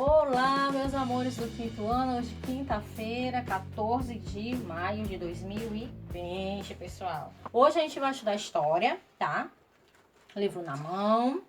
Olá, meus amores do quinto ano, hoje quinta-feira, 14 de maio de 2020, pessoal. Hoje a gente vai estudar história, tá? Livro na mão,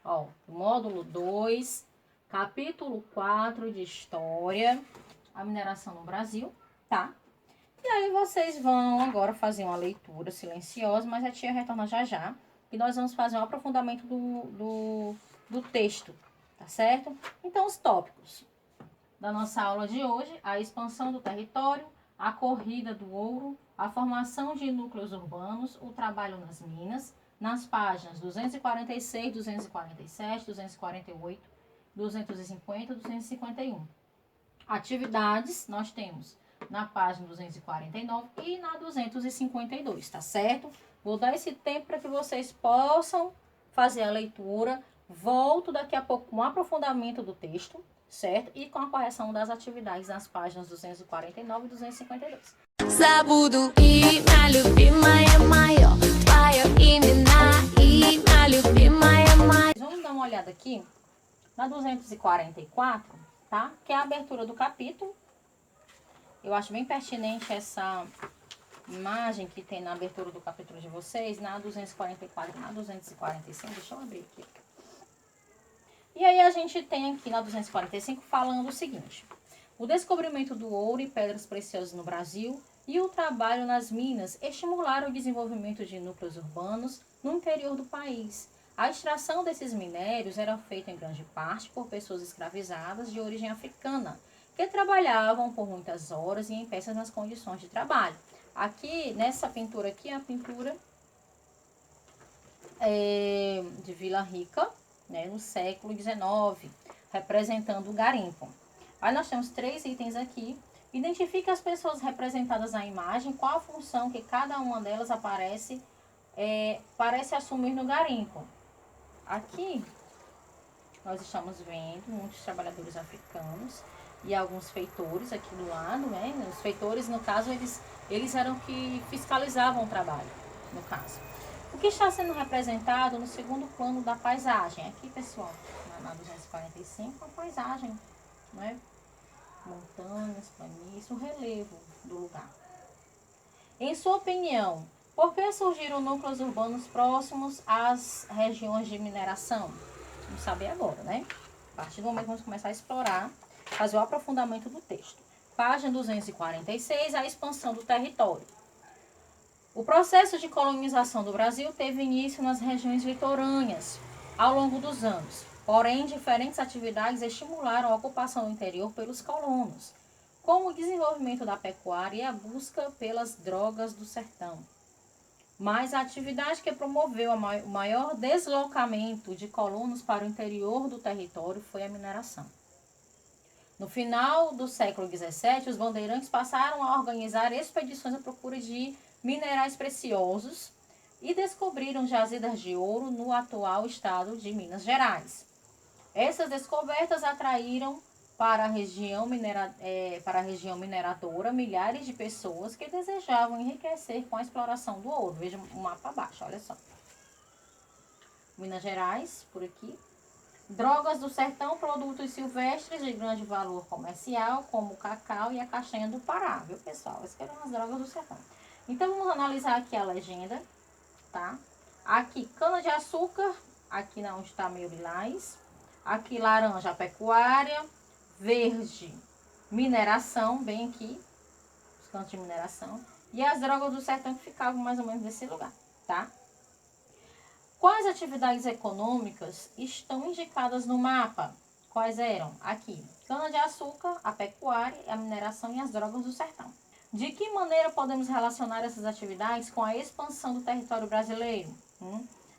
ó, módulo 2, capítulo 4 de história, a mineração no Brasil, tá? E aí vocês vão agora fazer uma leitura silenciosa, mas a tia retorna já já, e nós vamos fazer um aprofundamento do texto, tá certo? Então, os tópicos da nossa aula de hoje: a expansão do território, a corrida do ouro, a formação de núcleos urbanos, o trabalho nas minas, nas páginas 246, 247, 248, 250, 251. Atividades nós temos na página 249 e na 252, tá certo? Vou dar esse tempo para que vocês possam fazer a leitura. Volto daqui a pouco com um aprofundamento do texto, certo? E com a correção das atividades nas páginas 249 e 252. Забуду имя любимое мое, твое имя любимое мое. Vamos dar uma olhada aqui na 244, tá? Que é a abertura do capítulo. Eu acho bem pertinente essa imagem que tem na abertura do capítulo de vocês, na 244 e na 245. Deixa eu abrir aqui. E aí a gente tem aqui na 245 falando o seguinte: o descobrimento do ouro e pedras preciosas no Brasil e o trabalho nas minas estimularam o desenvolvimento de núcleos urbanos no interior do país. A extração desses minérios era feita em grande parte por pessoas escravizadas de origem africana, que trabalhavam por muitas horas e em péssimas condições de trabalho. Aqui, nessa pintura aqui, é a pintura de Vila Rica, né, no século XIX, representando o garimpo. Aí nós temos 3 itens aqui. Identifique as pessoas representadas na imagem, qual a função que cada uma delas parece assumir no garimpo. Aqui, nós estamos vendo muitos trabalhadores africanos e alguns feitores aqui do lado, né? Os feitores, no caso, eles eram que fiscalizavam o trabalho, no caso. O que está sendo representado no segundo plano da paisagem? Aqui, pessoal, na 245, a paisagem, né? Montanhas, planícies, o relevo do lugar. Em sua opinião, por que surgiram núcleos urbanos próximos às regiões de mineração? Vamos saber agora, né? A partir do momento que vamos começar a explorar, fazer o aprofundamento do texto. Página 246, a expansão do território. O processo de colonização do Brasil teve início nas regiões litorâneas ao longo dos anos. Porém, diferentes atividades estimularam a ocupação do interior pelos colonos, como o desenvolvimento da pecuária e a busca pelas drogas do sertão. Mas a atividade que promoveu o maior deslocamento de colonos para o interior do território foi a mineração. No final do século XVII, os bandeirantes passaram a organizar expedições à procura de minerais preciosos e descobriram jazidas de ouro no atual estado de Minas Gerais. Essas descobertas atraíram para a região mineradora milhares de pessoas que desejavam enriquecer com a exploração do ouro. Veja o mapa abaixo, olha só. Minas Gerais, por aqui. Drogas do sertão, produtos silvestres de grande valor comercial, como o cacau e a castanha do Pará, viu, pessoal? Essas eram as drogas do sertão. Então, vamos analisar aqui a legenda, tá? Aqui, cana-de-açúcar, aqui onde está meio lilás. Aqui, laranja, pecuária. Verde, mineração, bem aqui, os cantos de mineração. E as drogas do sertão que ficavam mais ou menos nesse lugar, tá? Quais atividades econômicas estão indicadas no mapa? Quais eram? Aqui, cana-de-açúcar, a pecuária, a mineração e as drogas do sertão. De que maneira podemos relacionar essas atividades com a expansão do território brasileiro?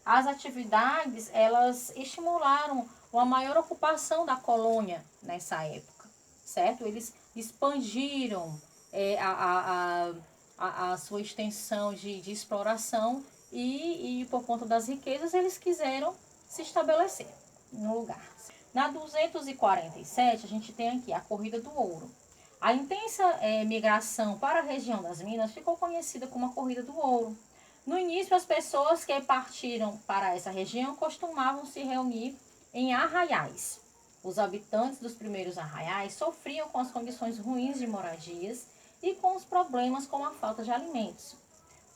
As atividades, elas estimularam uma maior ocupação da colônia nessa época, certo? Eles expandiram a sua extensão de exploração e por conta das riquezas, eles quiseram se estabelecer no lugar. Na 247, a gente tem aqui a corrida do ouro. A intensa migração para a região das minas ficou conhecida como a corrida do ouro. No início, as pessoas que partiram para essa região costumavam se reunir em arraiais, Os habitantes dos primeiros arraiais sofriam com as condições ruins de moradias e com os problemas como a falta de alimentos.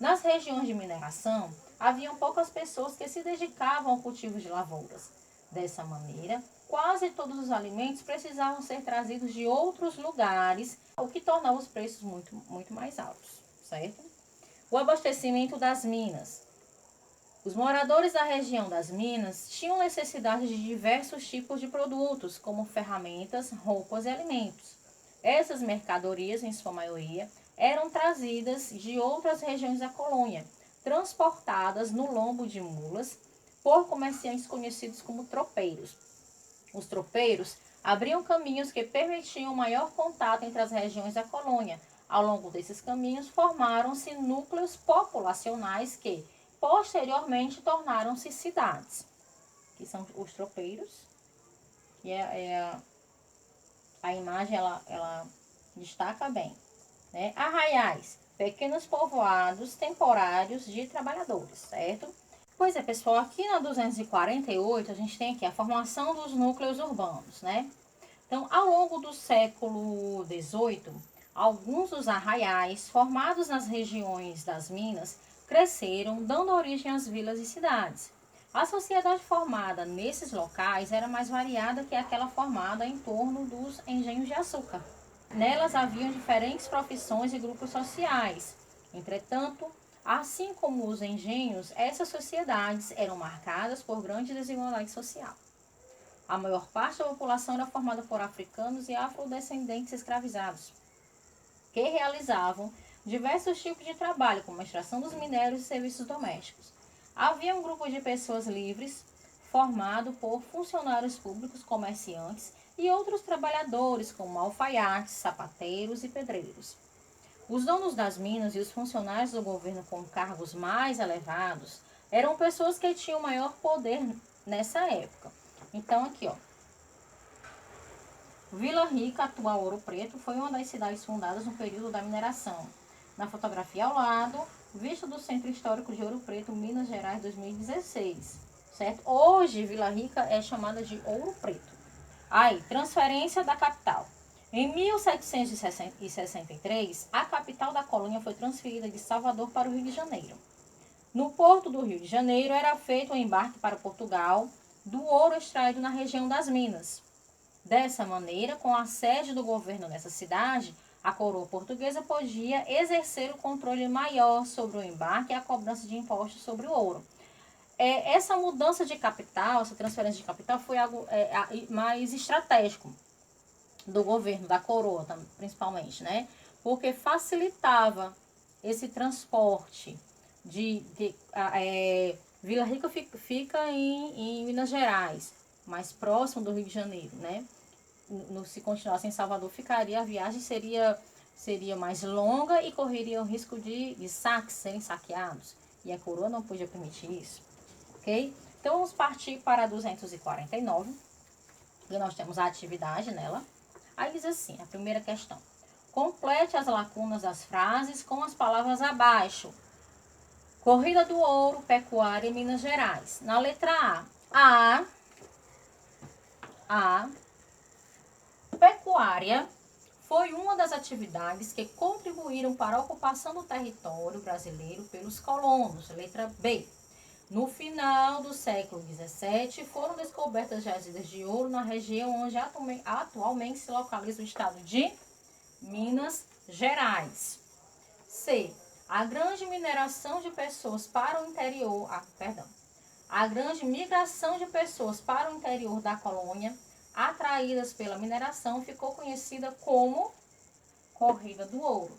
Nas regiões de mineração, haviam poucas pessoas que se dedicavam ao cultivo de lavouras. Dessa maneira, quase todos os alimentos precisavam ser trazidos de outros lugares, o que tornava os preços muito mais altos, certo? O abastecimento das minas. Os moradores da região das minas tinham necessidade de diversos tipos de produtos, como ferramentas, roupas e alimentos. Essas mercadorias, em sua maioria, eram trazidas de outras regiões da colônia, transportadas no lombo de mulas por comerciantes conhecidos como tropeiros. Os tropeiros abriam caminhos que permitiam maior contato entre as regiões da colônia. Ao longo desses caminhos, formaram-se núcleos populacionais que, posteriormente, tornaram-se cidades, que são os tropeiros. E a imagem ela destaca bem, né? Arraiais, pequenos povoados temporários de trabalhadores, certo? Pois é, pessoal, aqui na 248 a gente tem aqui a formação dos núcleos urbanos, né? Então, ao longo do século XVIII, alguns dos arraiais formados nas regiões das minas cresceram, dando origem às vilas e cidades. A sociedade formada nesses locais era mais variada que aquela formada em torno dos engenhos de açúcar. Nelas haviam diferentes profissões e grupos sociais. Entretanto, assim como os engenhos, essas sociedades eram marcadas por grande desigualdade social. A maior parte da população era formada por africanos e afrodescendentes escravizados, que realizavam diversos tipos de trabalho, como a extração dos minérios e serviços domésticos. Havia um grupo de pessoas livres, formado por funcionários públicos, comerciantes e outros trabalhadores, como alfaiates, sapateiros e pedreiros. Os donos das minas e os funcionários do governo com cargos mais elevados eram pessoas que tinham maior poder nessa época. Então, aqui, ó, Vila Rica, atual Ouro Preto, foi uma das cidades fundadas no período da mineração. Na fotografia ao lado, vista do Centro Histórico de Ouro Preto, Minas Gerais, 2016, certo? Hoje, Vila Rica é chamada de Ouro Preto. Aí, transferência da capital. Em 1763, a capital da colônia foi transferida de Salvador para o Rio de Janeiro. No porto do Rio de Janeiro era feito o embarque para Portugal do ouro extraído na região das Minas. Dessa maneira, com a sede do governo nessa cidade, a coroa portuguesa podia exercer o controle maior sobre o embarque e a cobrança de impostos sobre o ouro. Essa mudança de capital, essa transferência de capital foi algo mais estratégico do governo, da coroa principalmente, né? Porque facilitava esse transporte Vila Rica fica em Minas Gerais, mais próximo do Rio de Janeiro, né? Se continuasse em Salvador, a viagem seria mais longa e correria o risco de saques serem saqueados. E a coroa não podia permitir isso, ok? Então, vamos partir para a 249, e nós temos a atividade nela. Aí diz assim, a primeira questão. Complete as lacunas das frases com as palavras abaixo. Corrida do ouro, pecuária em Minas Gerais. Na letra A, pecuária foi uma das atividades que contribuíram para a ocupação do território brasileiro pelos colonos. Letra B. No final do século XVII, foram descobertas jazidas de ouro na região onde atualmente se localiza o estado de Minas Gerais. C. A grande mineração de pessoas para o interior, a grande migração de pessoas para o interior da colônia, atraídas pela mineração, ficou conhecida como Corrida do Ouro.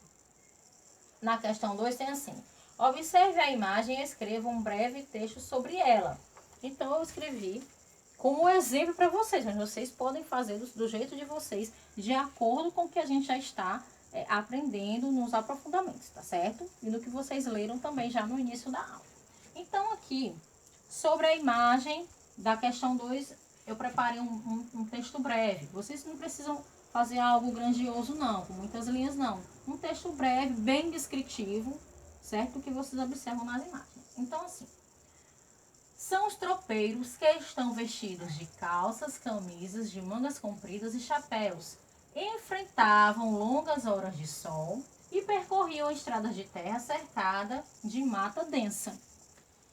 Na questão 2 tem assim: observe a imagem e escreva um breve texto sobre ela. Então, eu escrevi como exemplo para vocês, mas vocês podem fazer do jeito de vocês, de acordo com o que a gente já está aprendendo nos aprofundamentos, tá certo? E no que vocês leram também já no início da aula. Então, aqui, sobre a imagem da questão 2, eu preparei um texto breve. Vocês não precisam fazer algo grandioso, não, com muitas linhas, não. Um texto breve, bem descritivo, certo? Que vocês observam nas imagens. Então, assim, São os tropeiros que estão vestidos de calças, camisas de mangas compridas e chapéus. Enfrentavam longas horas de sol e percorriam estradas de terra cercada de mata densa.